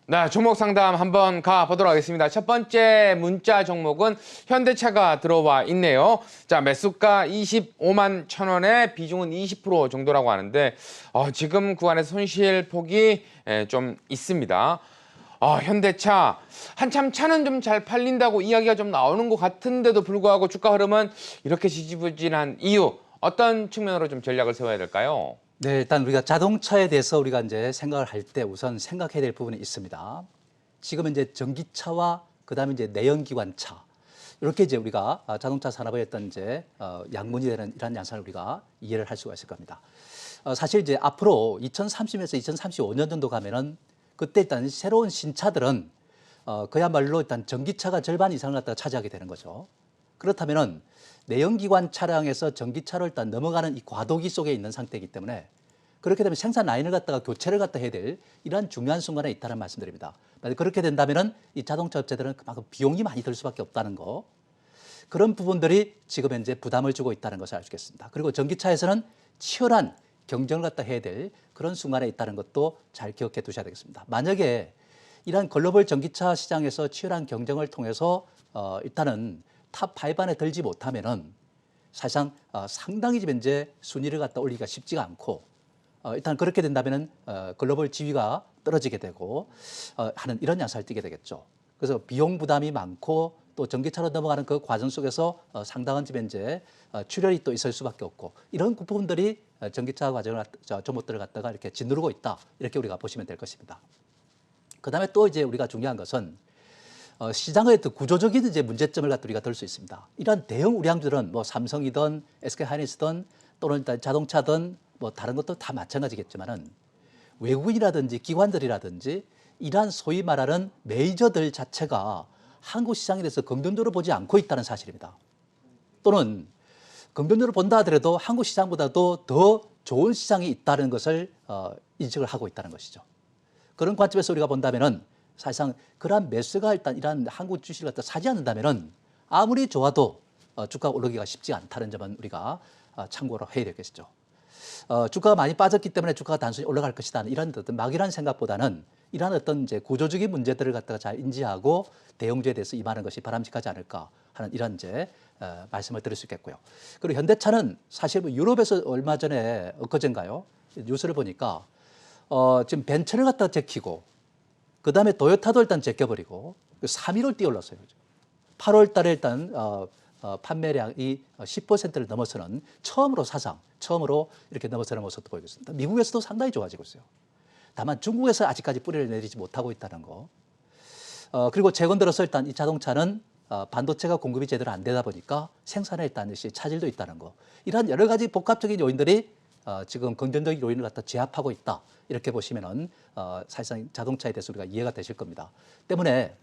네, 종목 상담 한번 가보도록 하겠습니다. 첫 번째 문자 종목은 현대차가 들어와 있네요. 자, 매수가 25만 1,000원에 비중은 20% 정도라고 하는데 지금 구간에서 손실 폭이 좀 있습니다. 현대차 한참 차는 좀 잘 팔린다고 이야기가 좀 나오는 것 같은데도 불구하고 주가 흐름은 이렇게 지지부진한 이유 어떤 측면으로 좀 전략을 세워야 될까요? 네, 일단 우리가 자동차에 대해서 우리가 이제 생각을 할 때 우선 생각해야 될 부분이 있습니다. 지금은 이제 전기차와 그다음에 이제 내연기관차 이렇게 이제 우리가 자동차 산업의 어떤 이제 양분이 되는 이런 양상을 우리가 이해를 할 수가 있을 겁니다. 사실 이제 앞으로 2030에서 2035년 정도 가면은 그때 일단 새로운 신차들은 그야말로 일단 전기차가 절반 이상을 갖다가 차지하게 되는 거죠. 그렇다면은 내연기관 차량에서 전기차로 일단 넘어가는 이 과도기 속에 있는 상태이기 때문에 그렇게 되면 생산 라인을 갖다가 교체를 갖다 해야 될 이러한 중요한 순간에 있다는 말씀드립니다. 만약 그렇게 된다면은 이 자동차 업체들은 그만큼 비용이 많이 들 수밖에 없다는 거. 그런 부분들이 지금 현재 부담을 주고 있다는 것을 알 수 있겠습니다. 그리고 전기차에서는 치열한 경쟁을 갖다 해야 될 그런 순간에 있다는 것도 잘 기억해 두셔야 되겠습니다. 만약에 이러한 글로벌 전기차 시장에서 치열한 경쟁을 통해서 일단은 탑5 안에 들지 못하면은 사실상 상당히 지금 현재 순위를 갖다 올리기가 쉽지가 않고 일단 그렇게 된다면은 글로벌 지위가 떨어지게 되고 하는 이런 양상을 띠게 되겠죠. 그래서 비용 부담이 많고 또 전기차로 넘어가는 그 과정 속에서 상당한 지금 현재 출혈이 또 있을 수밖에 없고 이런 부분들이 전기차 과정을 종목들을 갖다가 이렇게 짓누르고 있다 이렇게 우리가 보시면 될 것입니다. 그다음에 또 이제 우리가 중요한 것은 시장의 구조적인 이제 문제점을 갖다 우리가 들 수 있습니다. 이러한 대형 우량주들은 뭐 삼성이든 SK하이닉스든 또는 자동차든 뭐 다른 것도 다 마찬가지겠지만은 외국인이라든지 기관들이라든지 이러한 소위 말하는 메이저들 자체가 한국 시장에 대해서 긍정적으로 보지 않고 있다는 사실입니다. 또는 긍정적으로 본다 하더라도 한국 시장보다도 더 좋은 시장이 있다는 것을 인식을 하고 있다는 것이죠. 그런 관점에서 우리가 본다면은 사실상 그러한 매수가 일단 이러한 한국 주식을 갖다 사지 않는다면은 아무리 좋아도 주가가 오르기가 쉽지 않다는 점은 우리가 참고로 해야 되겠죠. 주가가 많이 빠졌기 때문에 주가가 단순히 올라갈 것이다. 이런 어떤 막연한 생각보다는 이러한 어떤 이제 구조적인 문제들을 갖다가 잘 인지하고 대응주에 대해서 임하는 것이 바람직하지 않을까 하는 이런 이제 말씀을 드릴 수 있겠고요. 그리고 현대차는 사실 뭐 유럽에서 얼마 전에 엊그젠가요? 뉴스를 보니까 지금 벤츠를 갖다가 제키고 그다음에 토요타도 일단 제껴버리고 3위를 뛰어올랐어요. 8월 달에 일단 판매량이 10%를 넘어서는 처음으로 이렇게 넘어서는 모습도 보이고 있습니다. 미국에서도 상당히 좋아지고 있어요. 다만 중국에서 아직까지 뿌리를 내리지 못하고 있다는 거. 그리고 최근 들어서 일단 이 자동차는 반도체가 공급이 제대로 안 되다 보니까 생산에 일단 차질도 있다는 거. 이러한 여러 가지 복합적인 요인들이 지금 긍정적인 요인을 갖다 제압하고 있다. 이렇게 보시면은 사실상 자동차에 대해서 우리가 이해가 되실 겁니다. 때문에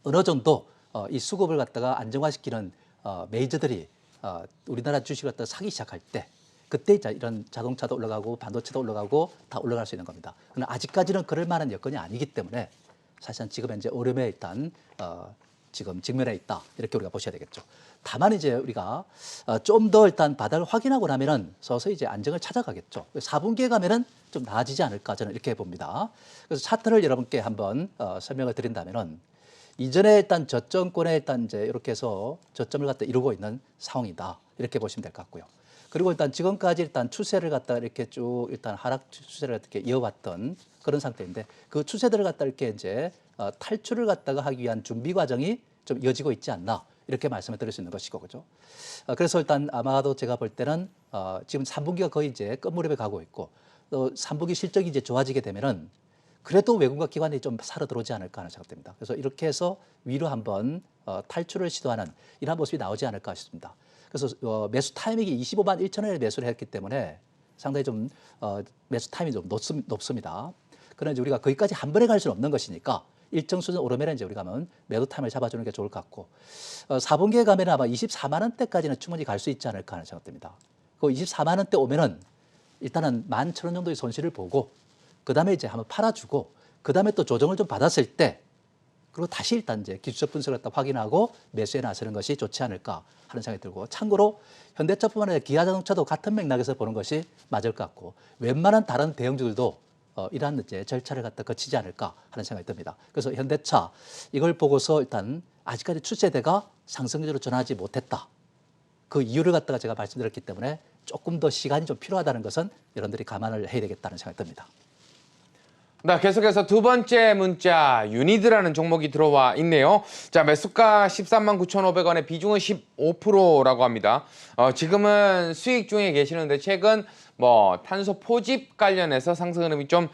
어느 정도 이 수급을 갖다가 안정화시키는 메이저들이 우리나라 주식을 갖다가 사기 시작할 때 그때 이런 자동차도 올라가고 반도체도 올라가고 다 올라갈 수 있는 겁니다. 그러나 아직까지는 그럴 만한 여건이 아니기 때문에 사실상 지금 현재 어려움에 일단 지금 직면해 있다 이렇게 우리가 보셔야 되겠죠. 다만 이제 우리가 좀 더 일단 바닥을 확인하고 나면은 서서히 이제 안정을 찾아가겠죠. 4분기에 가면은 좀 나아지지 않을까 저는 이렇게 봅니다. 그래서 차트를 여러분께 한번 설명을 드린다면은 이전에 일단 저점권에 일단 이제 이렇게 해서 저점을 갖다 이루고 있는 상황이다 이렇게 보시면 될 것 같고요. 그리고 일단 지금까지 일단 추세를 갖다 이렇게 쭉 일단 하락 추세를 이렇게 이어왔던 그런 상태인데 그 추세들을 갖다 이렇게 이제 탈출을 갖다가 하기 위한 준비 과정이 좀 이어지고 있지 않나 이렇게 말씀을 드릴 수 있는 것이고 그죠. 그래서 일단 아마도 제가 볼 때는 지금 3분기가 거의 이제 끝무렵에 가고 있고 또 3분기 실적이 이제 좋아지게 되면은 그래도 외국과 기관이 좀 살아 들어오지 않을까 하는 생각됩니다. 그래서 이렇게 해서 위로 한번 탈출을 시도하는 이런 모습이 나오지 않을까 싶습니다. 그래서 매수 타이밍이 25만 1천 원에 매수를 했기 때문에 상당히 좀 매수 타이밍이 좀 높습니다. 그러나 이제 우리가 거기까지 한 번에 갈 수는 없는 것이니까 일정 수준 오르면 이제 우리가 하면 매도 타임을 잡아주는 게 좋을 것 같고 4분기에 가면 아마 24만 원대까지는 충분히 갈 수 있지 않을까 하는 생각됩니다. 그 24만 원대 오면은 일단은 11,000원 정도의 손실을 보고 그 다음에 이제 한번 팔아주고 그 다음에 또 조정을 좀 받았을 때 그리고 다시 일단 이제 기술적 분석을 갖다 확인하고 매수에 나서는 것이 좋지 않을까 하는 생각이 들고 참고로 현대차뿐만 아니라 기아자동차도 같은 맥락에서 보는 것이 맞을 것 같고 웬만한 다른 대형주들도 이러한 이제 절차를 갖다 거치지 않을까 하는 생각이 듭니다. 그래서 현대차 이걸 보고서 일단 아직까지 추세대가 상승률로 전환하지 못했다. 그 이유를 갖다가 제가 말씀드렸기 때문에 조금 더 시간이 좀 필요하다는 것은 여러분들이 감안을 해야 되겠다는 생각이 듭니다. 네, 계속해서 두 번째 문자 유니드라는 종목이 들어와 있네요. 자, 매수가 13만 9,500원에 비중은 15%라고 합니다. 지금은 수익 중에 계시는데 최근 뭐 탄소 포집 관련해서 상승 흐름이 좀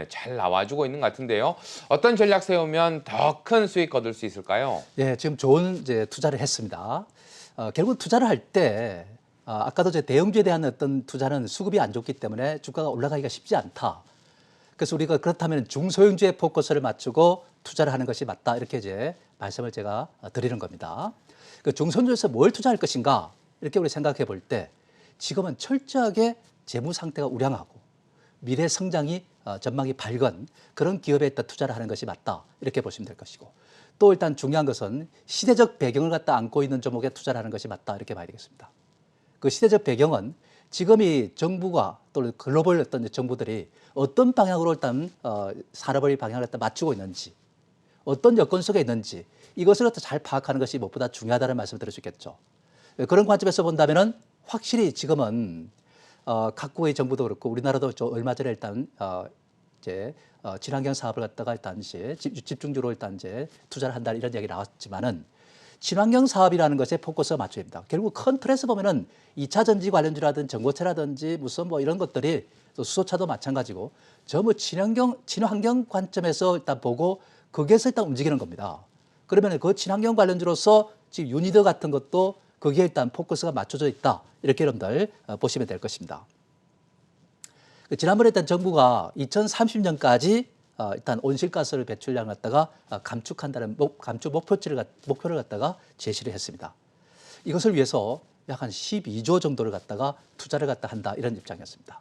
잘 나와주고 있는 것 같은데요. 어떤 전략 세우면 더 큰 수익 거둘 수 있을까요? 예, 지금 좋은 이제 투자를 했습니다. 결국 투자를 할 때 아까도 제 대형주에 대한 어떤 투자는 수급이 안 좋기 때문에 주가가 올라가기가 쉽지 않다. 그래서 우리가 그렇다면 중소형주에 포커스를 맞추고 투자를 하는 것이 맞다. 이렇게 이제 말씀을 제가 드리는 겁니다. 그 중소형주에서 뭘 투자할 것인가? 이렇게 우리 생각해 볼 때 지금은 철저하게 재무 상태가 우량하고 미래 성장이 전망이 밝은 그런 기업에 있다 투자를 하는 것이 맞다. 이렇게 보시면 될 것이고 또 일단 중요한 것은 시대적 배경을 갖다 안고 있는 종목에 투자를 하는 것이 맞다. 이렇게 봐야 되겠습니다. 그 시대적 배경은 지금 이 정부가 또 글로벌 어떤 정부들이 어떤 방향으로 일단 산업의 방향을 갖다 맞추고 있는지 어떤 여건 속에 있는지 이것을 갖다 잘 파악하는 것이 무엇보다 중요하다는 말씀을 드릴 수 있겠죠. 그런 관점에서 본다면은 확실히 지금은 각국의 정부도 그렇고 우리나라도 얼마 전에 일단 이제 친환경 사업을 갖다가 일단 이제 집중적으로 일단 이제 투자를 한다 이런 이야기 나왔지만은 친환경 사업이라는 것에 포커스가 맞춰야 됩니다. 결국 큰 틀에서 보면은 2차 전지 관련주라든지 전고체라든지 무슨 뭐 이런 것들이 또 수소차도 마찬가지고 전부 친환경 관점에서 일단 보고 거기에서 일단 움직이는 겁니다. 그러면 그 친환경 관련주로서 지금 유니드 같은 것도 거기에 일단 포커스가 맞춰져 있다. 이렇게 여러분들 보시면 될 것입니다. 지난번에 일단 정부가 2030년까지 일단 온실가스 배출량을 갖다가 감축한다는 감축 목표를 갖다가 제시를 했습니다. 이것을 위해서 약 한 12조 정도를 갖다가 투자를 갖다 한다 이런 입장이었습니다.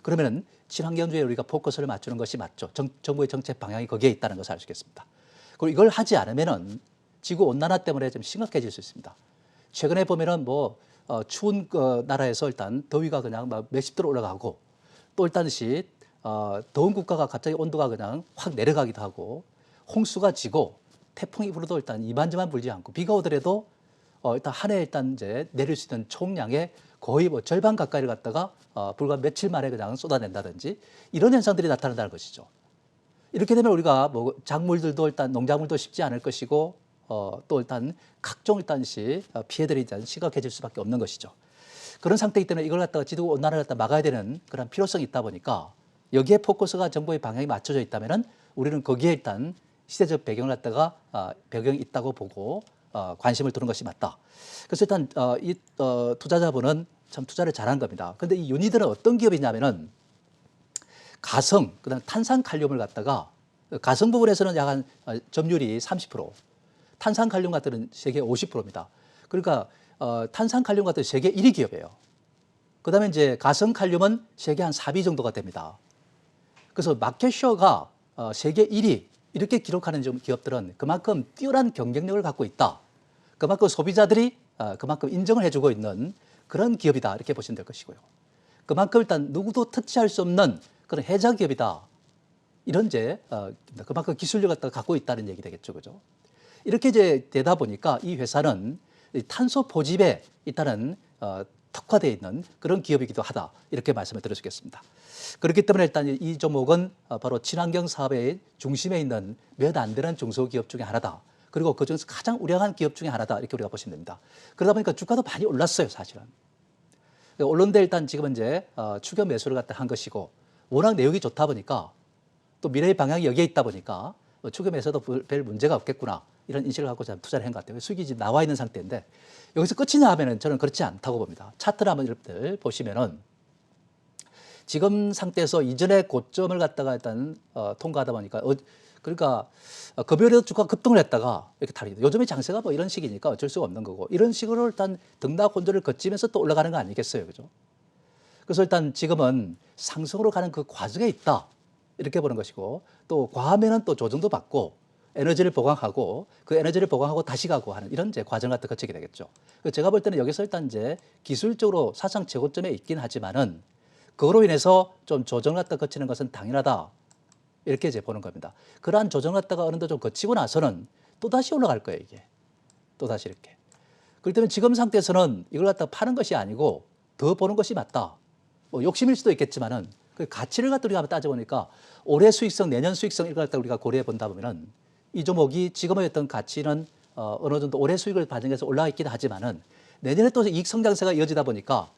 그러면은 친환경주에 우리가 포커스를 맞추는 것이 맞죠. 정부의 정책 방향이 거기에 있다는 것을 알 수 있겠습니다. 그리고 이걸 하지 않으면은 지구 온난화 때문에 좀 심각해질 수 있습니다. 최근에 보면은 뭐 추운 나라에서 일단 더위가 그냥 막 몇십 도로 올라가고 또 일단 더운 국가가 갑자기 온도가 그냥 확 내려가기도 하고 홍수가 지고 태풍이 불어도 일단 이만저만 불지 않고 비가 오더라도 일단 한 해 일단 이제 내릴 수 있는 총량의 거의 뭐 절반 가까이를 갖다가 불과 며칠 만에 그냥 쏟아낸다든지 이런 현상들이 나타난다는 것이죠. 이렇게 되면 우리가 뭐 작물들도 일단 농작물도 쉽지 않을 것이고 또 일단 각종 피해들이 일단 심각해질 수밖에 없는 것이죠. 그런 상태이기 때문에 이걸 갖다가 지구 온난화를 갖다 막아야 되는 그런 필요성이 있다 보니까 여기에 포커스가 정부의 방향이 맞춰져 있다면은 우리는 거기에 일단 시대적 배경을 갖다가 배경이 있다고 보고 관심을 두는 것이 맞다. 그래서 일단 이 투자자분은 참 투자를 잘한 겁니다. 그런데 이 유니드는 어떤 기업이냐면은 가성, 그다음 탄산칼륨을 갖다가 가성 부분에서는 약 한 점유율이 30%, 탄산칼륨 같은 세계 50%입니다. 그러니까 탄산칼륨 같은 세계 1위 기업이에요. 그다음에 이제 가성칼륨은 세계 한 4위 정도가 됩니다. 그래서 마켓셔가 세계 1위 이렇게 기록하는 기업들은 그만큼 뛰어난 경쟁력을 갖고 있다. 그만큼 소비자들이 그만큼 인정을 해주고 있는 그런 기업이다 이렇게 보시면 될 것이고요. 그만큼 일단 누구도 터치할 수 없는 그런 혜자 기업이다. 이런 이제 그만큼 기술력을 갖고 있다는 얘기 되겠죠, 그죠? 이렇게 이제 되다 보니까 이 회사는 탄소 포집에 일단은 특화되어 있는 그런 기업이기도 하다 이렇게 말씀을 드릴 수 있겠습니다. 그렇기 때문에 일단 이 종목은 바로 친환경 사업의 중심에 있는 몇 안 되는 중소기업 중에 하나다. 그리고 그중에서 가장 우량한 기업 중에 하나다 이렇게 우리가 보시면 됩니다. 그러다 보니까 주가도 많이 올랐어요, 사실은. 올랐는데 일단 지금은 이제 추격 매수를 갖다 한 것이고 워낙 내용이 좋다 보니까 또 미래의 방향이 여기에 있다 보니까 추격 매수도 별 문제가 없겠구나 이런 인식을 갖고 투자를 한 것 같아요. 수익이 지금 나와 있는 상태인데 여기서 끝이냐 하면은 저는 그렇지 않다고 봅니다. 차트를 한번 여러분들 보시면은 지금 상태에서 이전의 고점을 갖다가 일단 통과하다 보니까 그러니까 급여로 주가가 급등을 했다가 이렇게 다르게 요즘에 장세가 뭐 이런 식이니까 어쩔 수가 없는 거고 이런 식으로 일단 등락 혼조를 거치면서 또 올라가는 거 아니겠어요, 그죠? 그래서 일단 지금은 상승으로 가는 그 과정에 있다 이렇게 보는 것이고 또 과하면은 또 조정도 받고 에너지를 보강하고 그 에너지를 보강하고 다시 가고 하는 이런 이제 과정을 갖다 거치게 되겠죠. 제가 볼 때는 여기서 일단 이제 기술적으로 사상 최고점에 있긴 하지만은 그거로 인해서 좀 조정 갖다 거치는 것은 당연하다. 이렇게 이제 보는 겁니다. 그러한 조정 갖다가 어느 정도 좀 거치고 나서는 또다시 올라갈 거예요, 이게. 또다시 이렇게. 그렇기 때문에 지금 상태에서는 이걸 갖다가 파는 것이 아니고 더 보는 것이 맞다. 뭐 욕심일 수도 있겠지만은 그 가치를 갖다 우리가 한번 따져보니까 올해 수익성, 내년 수익성 이걸 갖다 우리가 고려해 본다 보면은 이 종목이 지금의 어떤 가치는 어느 정도 올해 수익을 반영해서 올라가 있긴 하지만은 내년에 또 이익 성장세가 이어지다 보니까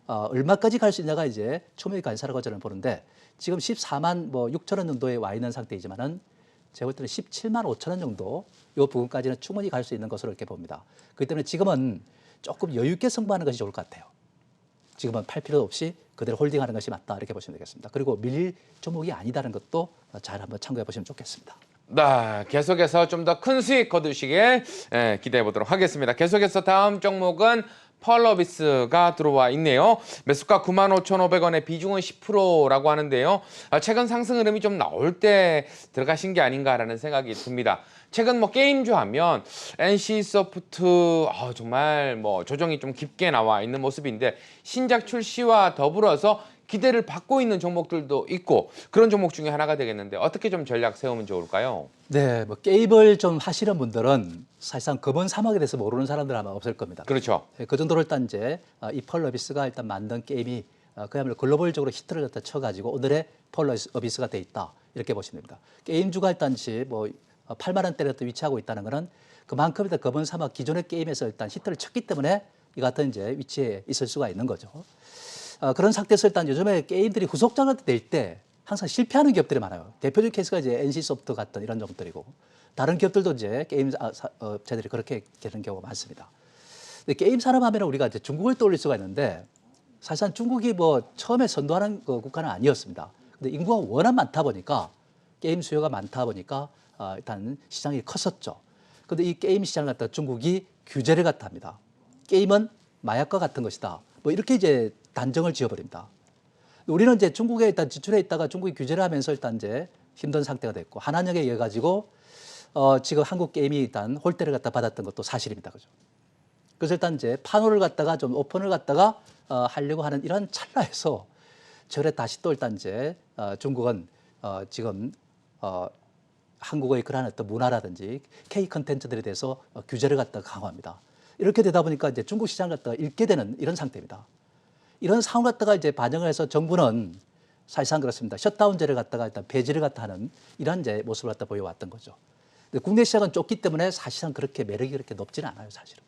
얼마까지 갈 수 있냐가 이제 초미의 관사라고 저는 보는데 지금 14만 뭐 6천 원 정도에 와 있는 상태이지만은 제가 볼 때는 17만 5천 원 정도 이 부분까지는 충분히 갈 수 있는 것으로 이렇게 봅니다. 그렇기 때문에 지금은 조금 여유 있게 승부하는 것이 좋을 것 같아요. 지금은 팔 필요 없이 그대로 홀딩하는 것이 맞다 이렇게 보시면 되겠습니다. 그리고 밀릴 종목이 아니다는 것도 잘 한번 참고해 보시면 좋겠습니다. 네, 계속해서 좀 더 큰 수익 거두시길 기대해 보도록 하겠습니다. 계속해서 다음 종목은 펄러비스가 들어와 있네요. 매수가 95,500원에 비중은 10%라고 하는데요. 최근 상승 흐름이 좀 나올 때 들어가신 게 아닌가라는 생각이 듭니다. 최근 뭐 게임주 하면 NC소프트 정말 뭐 조정이 좀 깊게 나와 있는 모습인데 신작 출시와 더불어서 기대를 받고 있는 종목들도 있고 그런 종목 중에 하나가 되겠는데 어떻게 좀 전략 세우면 좋을까요? 네, 뭐 게임을 좀 하시는 분들은 사실상 검은 사막에 대해서 모르는 사람들 아마 없을 겁니다. 그렇죠. 그 정도로 일단 이제 이 펄러비스가 일단 만든 게임이 그야말로 글로벌적으로 히트를 갖다 쳐가지고 오늘의 펄러비스가 돼 있다 이렇게 보시면 됩니다. 게임주가 일단 뭐 8만 원대를 위치하고 있다는 것은 그만큼 일단 검은 사막 기존의 게임에서 일단 히트를 쳤기 때문에 이 같은 이제 위치에 있을 수가 있는 거죠. 그런 상태에서 일단 요즘에 게임들이 후속작을 낼 때 항상 실패하는 기업들이 많아요. 대표적인 케이스가 이제 NC소프트 같은 이런 종들이고 다른 기업들도 이제 게임 업체들이 그렇게 되는 경우가 많습니다. 근데 게임 산업 하면 우리가 이제 중국을 떠올릴 수가 있는데 사실상 중국이 뭐 처음에 선도하는 국가는 아니었습니다. 근데 인구가 워낙 많다 보니까 게임 수요가 많다 보니까 일단 시장이 컸었죠. 근데 이 게임 시장을 갖다 중국이 규제를 갖다 합니다. 게임은 마약과 같은 것이다. 뭐 이렇게 이제 단정을 지어버립니다. 우리는 이제 중국에 일단 지출해 있다가 중국이 규제를 하면서 일단 이제 힘든 상태가 됐고 한한령에 의해 가지고 지금 한국 게임이 일단 홀대를 갖다 받았던 것도 사실입니다. 그죠? 그래서 일단 이제 판호를 갖다가 좀 오픈을 갖다가 하려고 하는 이런 찰나에서 저래 다시 또 일단 이제 중국은 지금 한국의 그러한 어떤 문화라든지 K 컨텐츠들에 대해서 규제를 갖다가 강화합니다. 이렇게 되다 보니까 이제 중국 시장을 갖다가 잃게 되는 이런 상태입니다. 이런 상황 갖다가 이제 반영을 해서 정부는 사실상 그렇습니다. 셧다운제를 갖다가 일단 배제를 갖다 하는 이런 이제 모습을 갖다 보여왔던 거죠. 근데 국내 시장은 좁기 때문에 사실상 그렇게 매력이 그렇게 높지는 않아요, 사실은.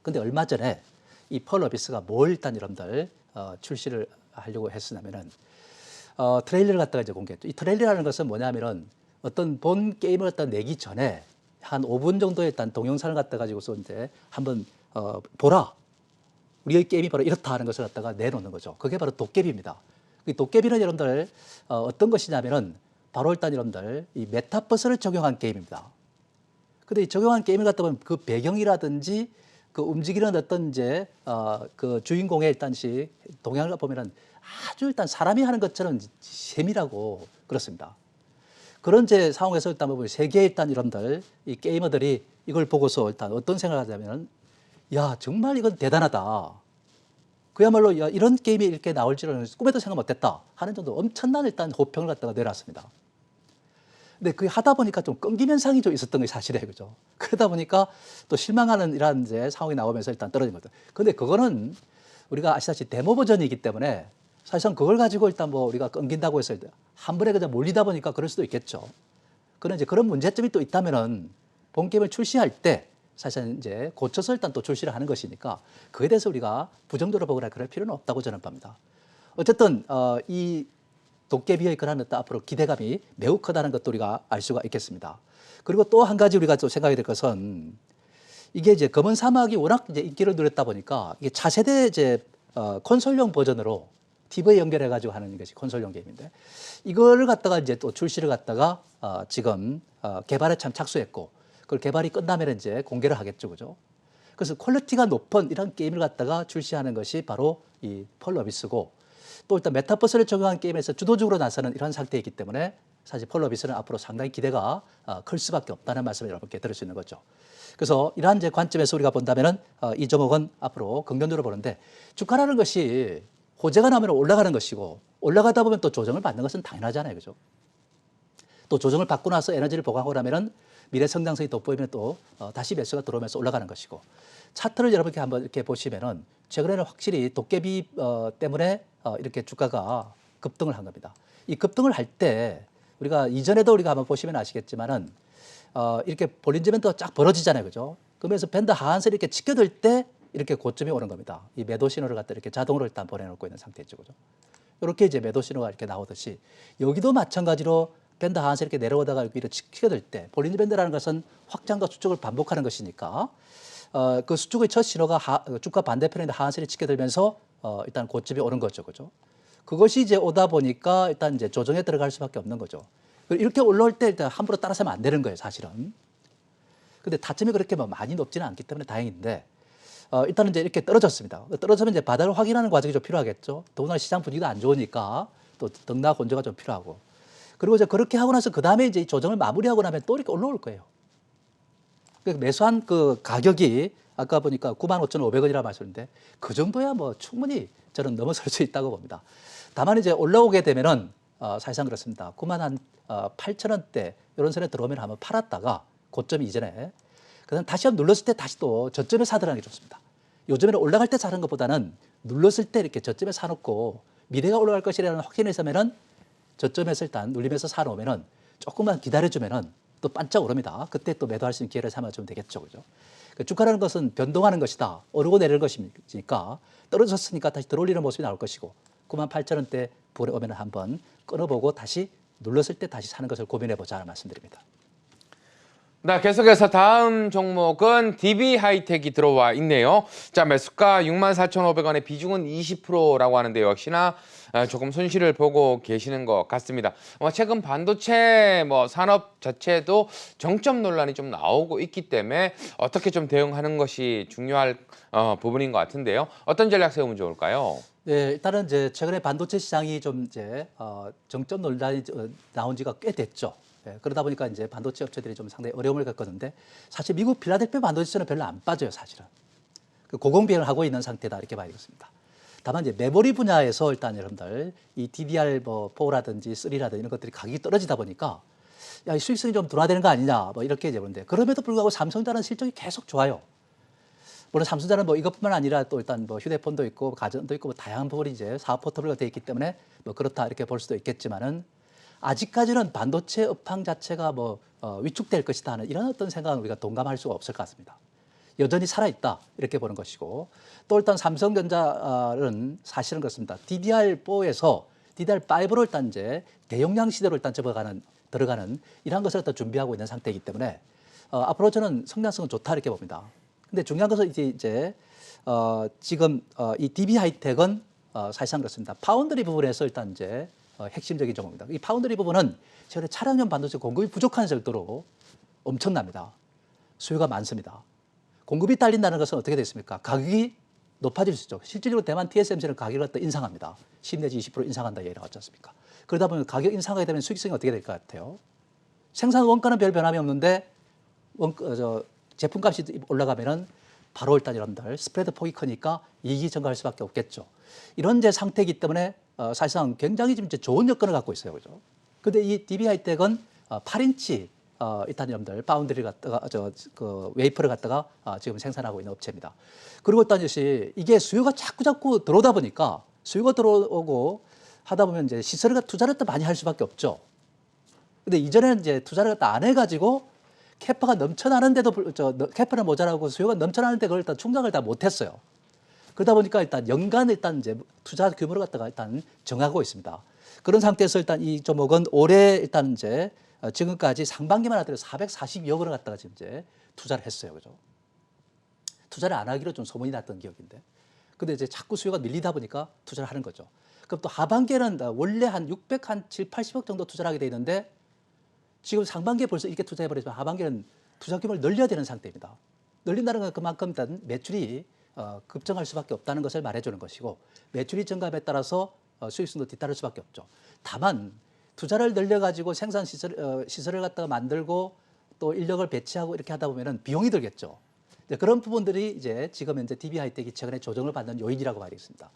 근데 얼마 전에 이 펄어비스가 뭘 일단 여러분들 출시를 하려고 했으냐면은 트레일러를 갖다가 이제 공개했죠. 이 트레일러라는 것은 뭐냐면은 어떤 본 게임을 갖다 내기 전에 한 5분 정도의 일단 동영상을 갖다 가지고서 이제 한번 보라. 우리의 게임이 바로 이렇다 하는 것을 갖다가 내놓는 거죠. 그게 바로 도깨비입니다. 이 도깨비는 여러분들 어떤 것이냐면은 바로 일단 여러분들 이 메타버스를 적용한 게임입니다. 근데 이 적용한 게임을 갖다 보면 그 배경이라든지 그 움직이는 어떤 이제 그 주인공의 일단씩 동향을 보면은 아주 일단 사람이 하는 것처럼 세밀하고 그렇습니다. 그런 제 상황에서 일단 보면 세계 일단 여러분들 이 게이머들이 이걸 보고서 일단 어떤 생각을 하냐면은 야, 정말 이건 대단하다. 그야말로 야, 이런 게임이 이렇게 나올 줄은 꿈에도 생각 못했다 하는 정도 엄청난 일단 호평을 갖다가 내놨습니다. 근데 그 하다 보니까 좀 끊김 현상이 좀 있었던 게 사실이에요, 그죠? 그러다 보니까 또 실망하는 이런 이제 상황이 나오면서 일단 떨어진 거죠. 근데 그거는 우리가 아시다시피 데모 버전이기 때문에 사실상 그걸 가지고 일단 뭐 우리가 끊긴다고 해서 한 번에 그냥 몰리다 보니까 그럴 수도 있겠죠. 그런 이제 그런 문제점이 또 있다면은 본 게임을 출시할 때 사실은 이제 고쳐서 일단 또 출시를 하는 것이니까 그에 대해서 우리가 부정적으로 보거나 그럴 필요는 없다고 저는 봅니다. 어쨌든 이 도깨비의 그런 어떤 앞으로 기대감이 매우 크다는 것도 우리가 알 수가 있겠습니다. 그리고 또 한 가지 우리가 또 생각해야 될 것은 이게 이제 검은 사막이 워낙 이제 인기를 누렸다 보니까 이게 차세대 이제 콘솔용 버전으로 TV에 연결해 가지고 하는 것이 콘솔용 게임인데 이거를 갖다가 이제 또 출시를 갖다가 지금 개발에 참 착수했고 그걸 개발이 끝나면 이제 공개를 하겠죠, 그죠? 그래서 퀄리티가 높은 이런 게임을 갖다가 출시하는 것이 바로 이 펄어비스고 또 일단 메타버스를 적용한 게임에서 주도적으로 나서는 이런 상태이기 때문에 사실 펄어비스는 앞으로 상당히 기대가 클 수밖에 없다는 말씀을 여러분께 드릴 수 있는 거죠. 그래서 이러한 이제 관점에서 우리가 본다면은 이 종목은 앞으로 긍정적으로 보는데 주가라는 것이 호재가 나면 올라가는 것이고 올라가다 보면 또 조정을 받는 것은 당연하잖아요. 그죠? 또 조정을 받고 나서 에너지를 보강하고 나면은 미래 성장성이 돋보이면 또 다시 매수가 들어오면서 올라가는 것이고 차트를 여러분께 한번 이렇게 보시면은 최근에는 확실히 도깨비 때문에 이렇게 주가가 급등을 한 겁니다. 이 급등을 할 때 우리가 이전에도 우리가 한번 보시면 아시겠지만은 이렇게 볼린저 밴드가 쫙 벌어지잖아요. 그죠? 그러면서 밴드 하한선이 이렇게 치켜들 때 이렇게 고점이 오는 겁니다. 이 매도 신호를 갖다 이렇게 자동으로 일단 보내놓고 있는 상태죠. 그죠? 이렇게 이제 매도 신호가 이렇게 나오듯이 여기도 마찬가지로 밴드 하한선 이렇게 내려오다가 이렇게 치켜들 때 볼린저 밴드라는 것은 확장과 수축을 반복하는 것이니까 그 수축의 첫 신호가 주가 반대편에 있는 하한선이 치켜들면서 일단 고점이 오는 거죠. 그죠? 그것이 이제 오다 보니까 일단 이제 조정에 들어갈 수밖에 없는 거죠. 이렇게 올라올 때 일단 함부로 따라서면 안 되는 거예요, 사실은. 근데 타점이 그렇게 뭐 많이 높지는 않기 때문에 다행인데 일단은 이제 이렇게 떨어졌습니다. 떨어지면 이제 바닥을 확인하는 과정이 좀 필요하겠죠. 더군다나 시장 분위기도 안 좋으니까 또 등락 건조가 좀 필요하고. 그리고 이제 그렇게 하고 나서 그 다음에 이제 이 조정을 마무리하고 나면 또 이렇게 올라올 거예요. 매수한 그 가격이 아까 보니까 95,500원이라고 말씀했는데 그 정도야 뭐 충분히 저는 넘어설 수 있다고 봅니다. 다만 이제 올라오게 되면은 사실상 그렇습니다. 98,000원대 이런 선에 들어오면 한번 팔았다가 고점 이전에 그다음 다시 한번 눌렀을 때 다시 또 저점에 사들어가는 게 좋습니다. 요즘에는 올라갈 때 사는 것보다는 눌렀을 때 이렇게 저점에 사놓고 미래가 올라갈 것이라는 확신이 있으면은 저점에서 일단 눌리면서 사놓으면은 조금만 기다려주면은 또 반짝 오릅니다. 그때 또 매도할 수 있는 기회를 삼아주면 되겠죠. 그죠? 주가라는 것은 변동하는 것이다. 오르고 내리는 것이니까 떨어졌으니까 다시 들어올리는 모습이 나올 것이고 98,000원대 부분에 오면 한번 끊어보고 다시 눌렀을 때 다시 사는 것을 고민해보자 말씀드립니다. 네, 계속해서 다음 종목은 DB 하이텍이 들어와 있네요. 자, 매수가 64,500원에 비중은 20%라고 하는데 역시나 조금 손실을 보고 계시는 것 같습니다. 최근 반도체 산업 자체도 정점 논란이 좀 나오고 있기 때문에 어떻게 좀 대응하는 것이 중요할 부분인 것 같은데요. 어떤 전략 세우면 좋을까요? 네, 일단은 이제 최근에 반도체 시장이 좀 이제 정점 논란이 나온 지가 꽤 됐죠. 네, 그러다 보니까 이제 반도체 업체들이 좀 상당히 어려움을 겪었는데 사실 미국 필라델피아 반도체는 별로 안 빠져요, 사실은. 그 고공비행을 하고 있는 상태다 이렇게 봐야겠습니다. 다만 이제 메모리 분야에서 일단 여러분들 이 DDR4라든지 3라든지 이런 것들이 가격이 떨어지다 보니까 야, 수익성이 좀 둔화되는 거 아니냐 뭐 이렇게 이제 보는데 그럼에도 불구하고 삼성전자는 실적이 계속 좋아요. 물론 삼성전자는 뭐 이것뿐만 아니라 또 일단 뭐 휴대폰도 있고 가전도 있고 뭐 다양한 부분이 이제 사업 포트폴리오가 되어 있기 때문에 뭐 그렇다 이렇게 볼 수도 있겠지만은 아직까지는 반도체 업황 자체가 뭐 위축될 것이다 하는 이런 어떤 생각은 우리가 동감할 수가 없을 것 같습니다. 여전히 살아있다 이렇게 보는 것이고 또 일단 삼성전자는 사실은 그렇습니다. DDR4에서 DDR5로 일단 이제 대용량 시대로 일단 들어가는 이러한 것을 일단 준비하고 있는 상태이기 때문에 앞으로 저는 성장성은 좋다 이렇게 봅니다. 근데 중요한 것은 이제 지금 이 DB 하이텍은 사실상 그렇습니다. 파운드리 부분에서 일단 이제 핵심적인 종목입니다. 이 파운드리 부분은 최근에 차량용 반도체 공급이 부족한 정도로 엄청납니다. 수요가 많습니다. 공급이 딸린다는 것은 어떻게 됐습니까? 가격이 높아질 수 있죠. 실질적으로 대만 TSMC는 가격을 갖다 인상합니다. 10 내지 20% 인상한다 얘기 나왔지 않습니까? 그러다 보면 가격 인상하게 되면 수익성이 어떻게 될 것 같아요? 생산 원가는 별 변함이 없는데 제품값이 올라가면은 바로 일단 여러분들 스프레드 폭이 크니까 이익이 증가할 수밖에 없겠죠. 이런 제 상태이기 때문에 사실상 굉장히 지금 이제 좋은 여건을 갖고 있어요, 그죠? 근데 이 DB 하이텍은 8인치 일단 여러분들 파운드리 갖다가 그 웨이퍼를 갖다가 지금 생산하고 있는 업체입니다. 그리고 일단 역시 이게 수요가 자꾸 들어오다 보니까 수요가 들어오고 하다 보면 이제 시설을 투자를 또 많이 할 수밖에 없죠. 근데 이전에는 이제 투자를 갖다 안 해가지고 캐파가 넘쳐나는데도 캐파는 모자라고 수요가 넘쳐나는데 그걸 일단 충당을 다 못했어요. 그러다 보니까 일단 연간 일단 이제 투자 규모를 갖다가 일단 정하고 있습니다. 그런 상태에서 일단 이 종목은 올해 일단 이제 지금까지 상반기만 하더라도 442억 원을 갖다가 지금 이제 투자를 했어요, 그죠? 투자를 안 하기로 좀 소문이 났던 기억인데, 근데 이제 자꾸 수요가 밀리다 보니까 투자를 하는 거죠. 그럼 또 하반기에는 원래 한 7, 80억 정도 투자를 하게 돼 있는데. 지금 상반기에 벌써 이렇게 투자해버리면 하반기에는 투자 규모를 늘려야 되는 상태입니다. 늘린다는 건 그만큼 일단 매출이 급증할 수밖에 없다는 것을 말해주는 것이고 매출이 증가함에 따라서 수익성도 뒤따를 수밖에 없죠. 다만 투자를 늘려가지고 생산 시설을 갖다가 만들고 또 인력을 배치하고 이렇게 하다 보면은 비용이 들겠죠. 그런 부분들이 이제 지금 현재 DB 하이텍이 최근에 조정을 받는 요인이라고 봐야겠습니다.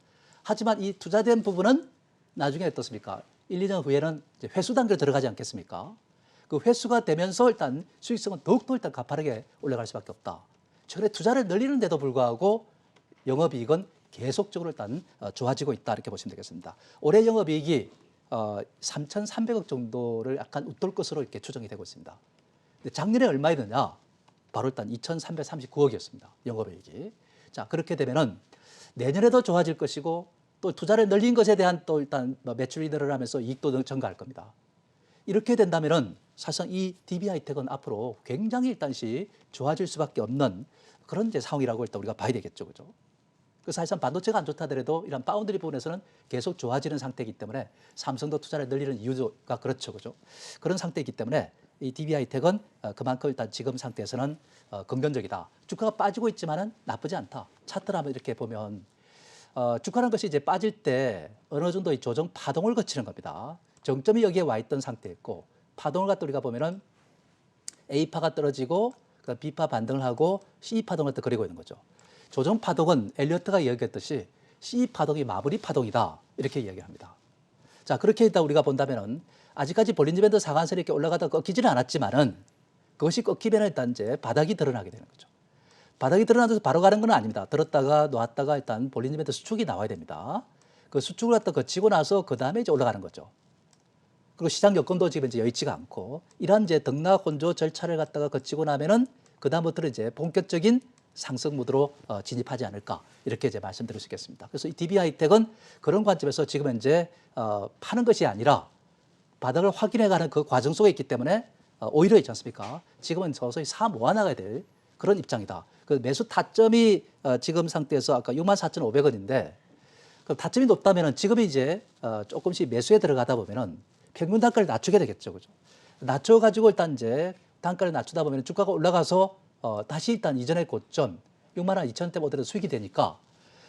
하지만 이 투자된 부분은 나중에 어떻습니까? 1, 2년 후에는 이제 회수 단계로 들어가지 않겠습니까? 그 회수가 되면서 일단 수익성은 더욱더 일단 가파르게 올라갈 수밖에 없다. 최근에 투자를 늘리는데도 불구하고 영업이익은 계속적으로 일단 좋아지고 있다 이렇게 보시면 되겠습니다. 올해 영업이익이 3,300억 정도를 약간 웃돌 것으로 이렇게 추정이 되고 있습니다. 근데 작년에 얼마였느냐? 바로 일단 2,339억이었습니다. 영업이익이. 자, 그렇게 되면은 내년에도 좋아질 것이고 또 투자를 늘린 것에 대한 또 일단 매출이 늘어나면서 이익도 증가할 겁니다. 이렇게 된다면은 사실상 이 DB하이텍은 앞으로 굉장히 일단시 좋아질 수밖에 없는 그런 이제 상황이라고 일단 우리가 봐야 되겠죠, 그죠? 그 사실상 반도체가 안 좋다 하더라도 이런 파운드리 부분에서는 계속 좋아지는 상태이기 때문에 삼성도 투자를 늘리는 이유가 그렇죠, 그죠? 그런 상태이기 때문에 이 DB하이텍은 그만큼 일단 지금 상태에서는 긍정적이다. 주가가 빠지고 있지만은 나쁘지 않다. 차트를 한번 이렇게 보면 주가라는 것이 이제 빠질 때 어느 정도 의 조정 파동을 거치는 겁니다. 정점이 여기에 와 있던 상태였고 파동을 갖다 우리가 보면은 A파가 떨어지고 B파 반등을 하고 C파동을 또 그리고 있는 거죠. 조정 파동은 엘리어트가 이야기했듯이 C 파동이 마무리 파동이다 이렇게 이야기합니다. 자, 그렇게 일단 우리가 본다면은 아직까지 볼린저 밴드 상한선이 이렇게 올라가다 꺾이지는 않았지만은 그것이 꺾이면 일단 이제 바닥이 드러나게 되는 거죠. 바닥이 드러나서 바로 가는 건 아닙니다. 들었다가 놓았다가 일단 볼린저 밴드 수축이 나와야 됩니다. 그 수축을 갖다 거치고 나서 그 다음에 이제 올라가는 거죠. 그리고 시장 여건도 지금 이제 여의치가 않고 이러한 이제 등락 혼조 절차를 갖다가 거치고 나면은 그 다음부터는 이제 본격적인 상승 무드로 진입하지 않을까 이렇게 이제 말씀드릴 수 있겠습니다. 그래서 이 DB하이텍은 그런 관점에서 지금 현재 파는 것이 아니라 바닥을 확인해가는 그 과정 속에 있기 때문에 오히려 있지 않습니까? 지금은 서서히 사 모아나가야 될 그런 입장이다. 그 매수 타점이 지금 상태에서 아까 64,500원인데 그 타점이 높다면은 지금 이제 조금씩 매수에 들어가다 보면은 평균 단가를 낮추게 되겠죠, 그죠? 낮춰가지고 일단 이제 단가를 낮추다 보면 주가가 올라가서 다시 일단 이전의 고점 62,000원대 모델로 수익이 되니까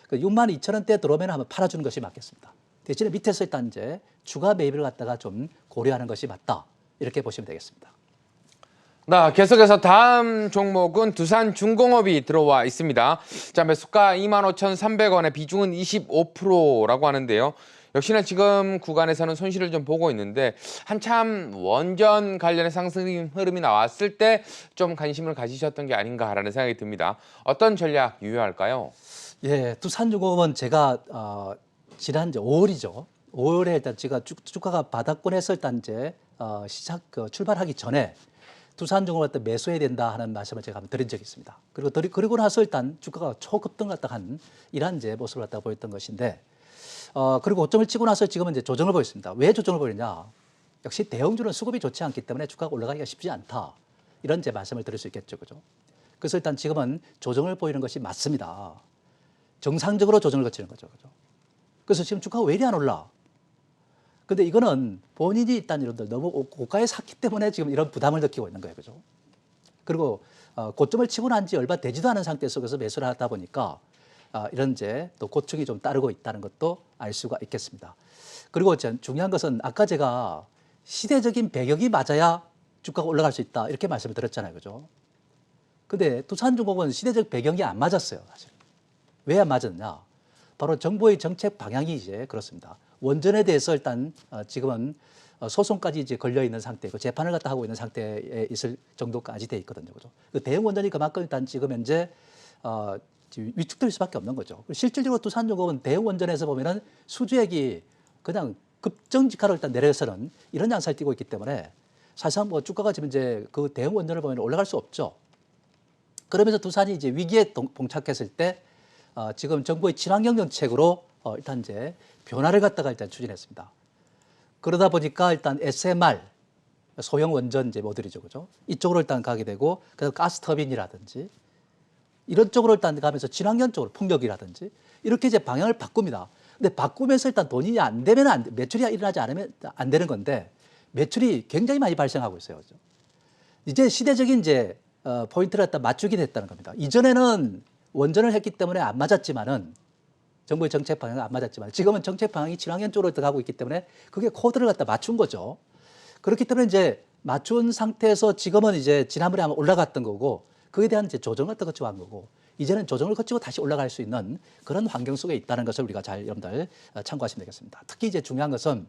그 62,000원대 들어오면 한번 팔아주는 것이 맞겠습니다. 대신에 밑에서 일단 이제 추가 매입을 갖다가 좀 고려하는 것이 맞다 이렇게 보시면 되겠습니다. 네, 계속해서 다음 종목은 두산중공업이 들어와 있습니다. 자, 매수가 25,300원에 비중은 25%라고 하는데요. 역시나 지금 구간에서는 손실을 좀 보고 있는데 한참 원전 관련의 상승 흐름이 나왔을 때 좀 관심을 가지셨던 게 아닌가라는 생각이 듭니다. 어떤 전략 유효할까요? 예, 두산중공업은 제가 지난 이제 5월이죠. 5월에 일단 제가 주가가 바닥권에서 일단 이제 시작 출발하기 전에 두산중공업을 매수해야 된다 하는 말씀을 제가 한번 드린 적이 있습니다. 그리고 나서 일단 주가가 초급등 갖다 한 이런 이제 모습을 갖다 보였던 것인데 그리고 고점을 치고 나서 지금은 이제 조정을 보였습니다. 왜 조정을 보였냐? 역시 대형주는 수급이 좋지 않기 때문에 주가가 올라가기가 쉽지 않다. 이런 제 말씀을 드릴 수 있겠죠, 그죠? 그래서 일단 지금은 조정을 보이는 것이 맞습니다. 정상적으로 조정을 거치는 거죠, 그죠? 그래서 지금 주가가 왜 이리 안 올라? 근데 이거는 본인이 일단 여러분들 너무 고가에 샀기 때문에 지금 이런 부담을 느끼고 있는 거예요, 그죠? 그리고 고점을 치고 난 지 얼마 되지도 않은 상태 속에서 매수를 하다 보니까 이런 이제 또 고충이 좀 따르고 있다는 것도 알 수가 있겠습니다. 그리고 중요한 것은 아까 제가 시대적인 배경이 맞아야 주가가 올라갈 수 있다 이렇게 말씀을 드렸잖아요, 그죠? 근데 두산중공업은 시대적 배경이 안 맞았어요, 사실. 왜 안 맞았냐? 바로 정부의 정책 방향이 이제 그렇습니다. 원전에 대해서 일단 지금은 소송까지 이제 걸려 있는 상태고 재판을 갖다 하고 있는 상태에 있을 정도까지 돼 있거든요, 그죠? 그 대형 원전이 그만큼 일단 지금 현재 위축될 수밖에 없는 거죠. 실질적으로 두산중공업은 대형 원전에서 보면은 수주액이 그냥 급정직하로 일단 내려서는 이런 양상을 띠고 있기 때문에 사실상 뭐 주가가 지금 이제 그 대형 원전을 보면 올라갈 수 없죠. 그러면서 두산이 이제 위기에 봉착했을 때 지금 정부의 친환경 정책으로 일단 이제 변화를 갖다가 일단 추진했습니다. 그러다 보니까 일단 SMR 소형 원전 이제 모듈이죠, 그죠? 이쪽으로 일단 가게 되고 그래서 가스 터빈이라든지 이런 쪽으로 일단 가면서 친환경 쪽으로 풍력이라든지 이렇게 이제 방향을 바꿉니다. 근데 바꾸면서 일단 돈이 안 되면 매출이 일어나지 않으면 안 되는 건데 매출이 굉장히 많이 발생하고 있어요, 그죠? 이제 시대적인 이제 포인트를 갖다 맞추게 됐다는 겁니다. 이전에는 원전을 했기 때문에 안 맞았지만은 정부의 정책 방향이 안 맞았지만 지금은 정책 방향이 친환경 쪽으로 들어가고 있기 때문에 그게 코드를 갖다 맞춘 거죠. 그렇기 때문에 이제 맞춘 상태에서 지금은 이제 지난번에 한번 올라갔던 거고 그에 대한 이제 조정을 갖다 거쳐간 거고 이제는 조정을 거치고 다시 올라갈 수 있는 그런 환경 속에 있다는 것을 우리가 잘 여러분들 참고하시면 되겠습니다. 특히 이제 중요한 것은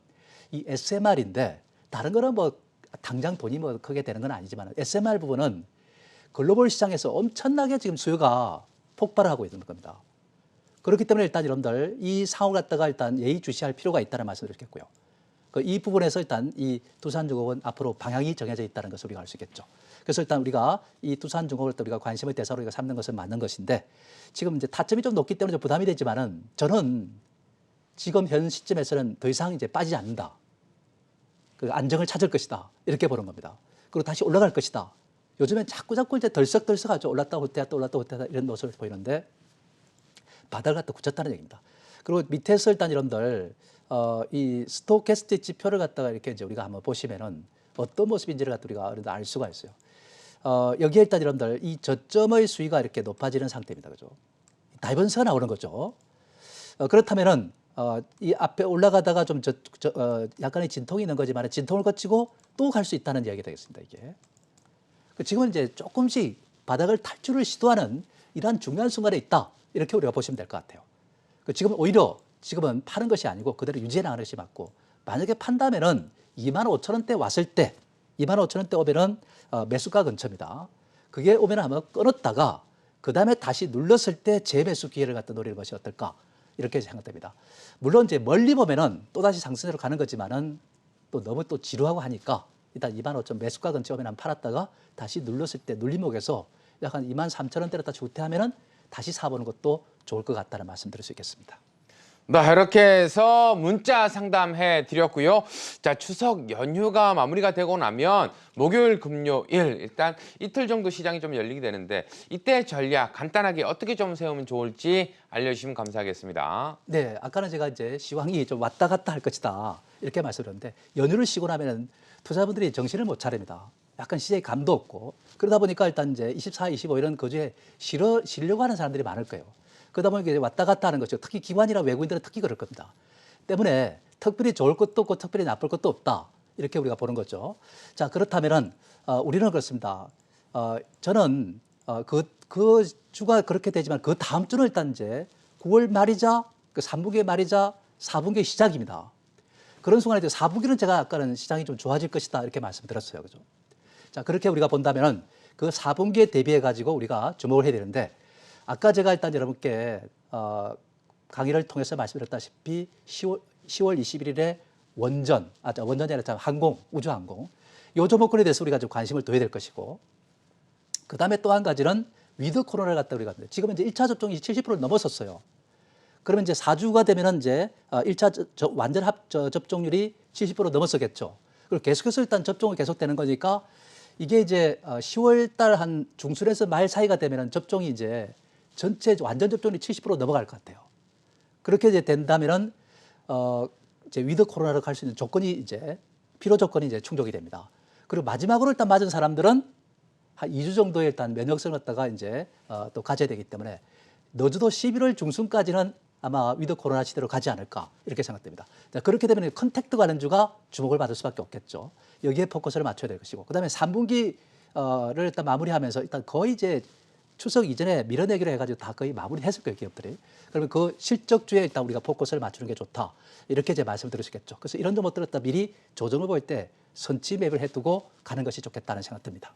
이 SMR인데 다른 거는 뭐 당장 돈이 뭐 크게 되는 건 아니지만 SMR 부분은 글로벌 시장에서 엄청나게 지금 수요가 폭발을 하고 있는 겁니다. 그렇기 때문에 일단 여러분들 이 상황을 갖다가 일단 예의주시할 필요가 있다는 말씀을 드리겠고요. 이 부분에서 일단 이 두산중공업은 앞으로 방향이 정해져 있다는 것을 우리가 알 수 있겠죠. 그래서 일단 우리가 이 두산중공업을 또 우리가 관심의 대상으로 우리가 삼는 것은 맞는 것인데 지금 이제 타점이 좀 높기 때문에 좀 부담이 되지만은 저는 지금 현 시점에서는 더 이상 이제 빠지지 않는다. 그 안정을 찾을 것이다. 이렇게 보는 겁니다. 그리고 다시 올라갈 것이다. 요즘엔 자꾸 이제 덜썩덜썩하죠. 올랐다 후퇴했다 올랐다 후퇴했다 이런 모습을 보이는데 바닥을 갖다 굳혔다는 얘기입니다. 그리고 밑에서 일단 여러분들 이 스토캐스틱 지표를 갖다가 이렇게 이제 우리가 한번 보시면은 어떤 모습인지를 갖다 우리가 여러분들 알 수가 있어요. 여기에 일단 여러분들 이 저점의 수위가 이렇게 높아지는 상태입니다. 그죠? 다이버전스가 나오는 거죠. 그렇다면은 이 앞에 올라가다가 좀 약간의 진통이 있는 거지만 진통을 거치고 또 갈 수 있다는 이야기가 되겠습니다. 이게. 지금은 이제 조금씩 바닥을 탈출을 시도하는 이러한 중요한 순간에 있다. 이렇게 우리가 보시면 될 것 같아요. 지금 오히려 지금은 파는 것이 아니고 그대로 유지해 나가는 것이 맞고 만약에 판다면은 25,000원대 왔을 때 25,000원대 오면은 매수가 근처입니다. 그게 오면 한번 끊었다가 그 다음에 다시 눌렀을 때 재매수 기회를 갖다 노리는 것이 어떨까 이렇게 생각됩니다. 물론 이제 멀리 보면은 또 다시 상승으로 가는 거지만은 또 너무 또 지루하고 하니까 일단 25,000 매수가 근처 오면 한 팔았다가 다시 눌렀을 때 눌림목에서 약간 23,000원대로 다시 후퇴하면은 다시 사보는 것도 좋을 것 같다는 말씀 드릴 수 있겠습니다. 네, 이렇게 해서 문자 상담해 드렸고요. 자, 추석 연휴가 마무리가 되고 나면 목요일, 금요일 일단 이틀 정도 시장이 좀 열리게 되는데 이때 전략 간단하게 어떻게 좀 세우면 좋을지 알려주시면 감사하겠습니다. 네, 아까는 제가 이제 시황이 좀 왔다 갔다 할 것이다 이렇게 말씀드렸는데 연휴를 쉬고 나면은 투자분들이 정신을 못 차립니다. 약간 시장에 감도 없고 그러다 보니까 일단 이제 24, 25 이런 거주에 쉬려고 하는 사람들이 많을 거예요. 그러다 보니까 이제 왔다 갔다 하는 거죠. 특히 기관이나 외국인들은 특히 그럴 겁니다. 때문에 특별히 좋을 것도 없고 특별히 나쁠 것도 없다. 이렇게 우리가 보는 거죠. 자, 그렇다면은 우리는 그렇습니다. 저는 그 주가 그렇게 되지만 그 다음 주는 일단 이제 9월 말이자 그 3분기 말이자 4분기 시작입니다. 그런 순간에 4분기는 제가 아까는 시장이 좀 좋아질 것이다 이렇게 말씀드렸어요. 그죠? 자, 그렇게 우리가 본다면은 그 4분기에 대비해 가지고 우리가 주목을 해야 되는데 아까 제가 일단 여러분께 강의를 통해서 말씀드렸다시피 10월 21일에 원전이 아니라 우주항공 요 조목권에 대해서 우리가 좀 관심을 둬야 될 것이고 그 다음에 또 한 가지는 위드 코로나를 갖다 우리가 지금 이제 1차 접종이 70%를 넘었었어요. 그러면 이제 4주가 되면은 이제 1차 완전 접종률이 70% 넘었었겠죠. 그리고 계속해서 일단 접종이 계속되는 거니까 이게 이제 10월 달 한 중순에서 말 사이가 되면은 접종이 이제 전체 완전 접종률이 70% 넘어갈 것 같아요. 그렇게 이제 된다면은 이제 위드 코로나로 갈 수 있는 조건이 이제 필요 조건이 이제 충족이 됩니다. 그리고 마지막으로 일단 맞은 사람들은 한 2주 정도의 일단 면역성을 갖다가 이제 또 가져야 되기 때문에 늦어도 11월 중순까지는 아마 위드 코로나 시대로 가지 않을까 이렇게 생각됩니다. 자, 그렇게 되면 컨택트 관련주가 주목을 받을 수밖에 없겠죠. 여기에 포커스를 맞춰야 될 것이고 그다음에 3분기를 일단 마무리하면서 일단 거의 이제 추석 이전에 밀어내기로 해가지고 다 거의 마무리했을 거예요, 기업들이. 그러면 그 실적주에 일단 우리가 포커스를 맞추는 게 좋다. 이렇게 이제 말씀을 드리시겠죠. 그래서 이런 점을 들었다 미리 조정을 볼 때 선취 맵을 해두고 가는 것이 좋겠다는 생각 듭니다.